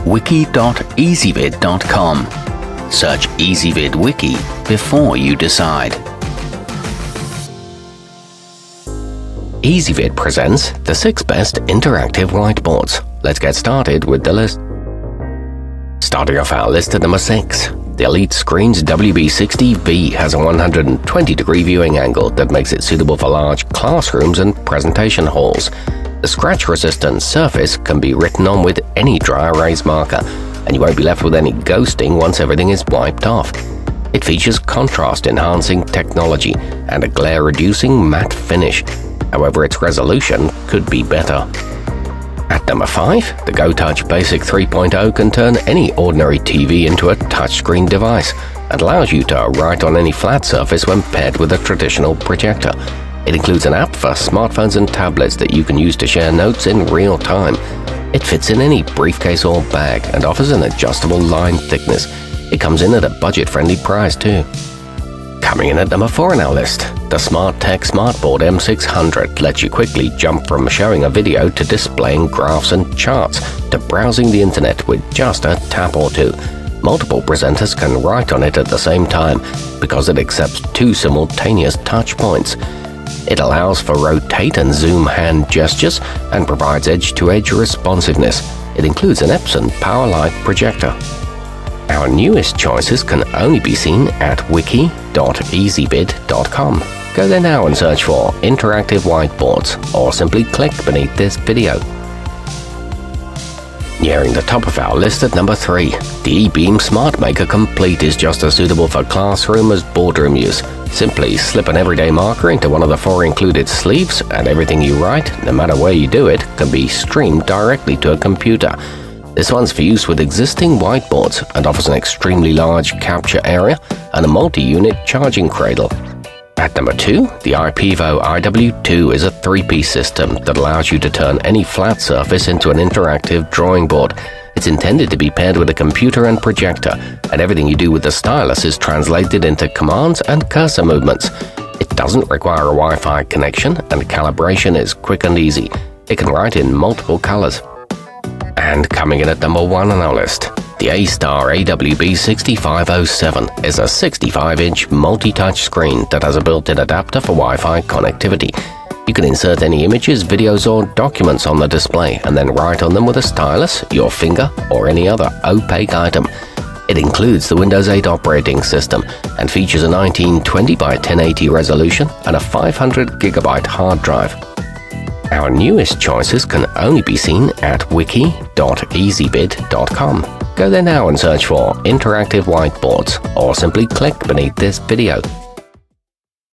wiki.ezvid.com. Search Ezvid Wiki before you decide. Ezvid presents the 6 best interactive whiteboards. Let's get started with the list. Starting off our list at number 6. The Elite Screens WB60V has a 120-degree viewing angle that makes it suitable for large classrooms and presentation halls. The scratch-resistant surface can be written on with any dry erase marker, and you won't be left with any ghosting once everything is wiped off. It features contrast-enhancing technology and a glare-reducing matte finish. However, its resolution could be better. At number 5, the gotouch Basic 3.0 can turn any ordinary TV into a touchscreen device and allows you to write on any flat surface when paired with a traditional projector. It includes an app for smartphones and tablets that you can use to share notes in real time. It fits in any briefcase or bag and offers an adjustable line thickness. It comes in at a budget-friendly price too. Coming in at number 4 on our list, the SmartTech Smartboard M600 lets you quickly jump from showing a video to displaying graphs and charts to browsing the internet with just a tap or two. Multiple presenters can write on it at the same time because it accepts 2 simultaneous touch points. It allows for rotate and zoom hand gestures and provides edge-to-edge responsiveness. It includes an Epson Powerlight projector. Our newest choices can only be seen at wiki.ezvid.com. Go there now and search for interactive whiteboards, or simply click beneath this video. Nearing the top of our list at number 3, the ebeam SmartMaker Complete is just as suitable for classroom as boardroom use. Simply slip an everyday marker into one of the 4 included sleeves, and everything you write, no matter where you do it, can be streamed directly to a computer. This one's for use with existing whiteboards and offers an extremely large capture area and a multi-unit charging cradle. At number 2, the ipevo IW2 is a 3-piece system that allows you to turn any flat surface into an interactive drawing board. It's intended to be paired with a computer and projector, and everything you do with the stylus is translated into commands and cursor movements. It doesn't require a Wi-Fi connection, and calibration is quick and easy. It can write in multiple colors. And coming in at number 1 on our list, the astar AWB6507 is a 65-inch multi-touch screen that has a built-in adapter for Wi-Fi connectivity. You can insert any images, videos, or documents on the display and then write on them with a stylus, your finger, or any other opaque item. It includes the Windows 8 operating system and features a 1920 by 1080 resolution and a 500GB hard drive. Our newest choices can only be seen at wiki.ezvid.com. Go there now and search for interactive whiteboards, or simply click beneath this video.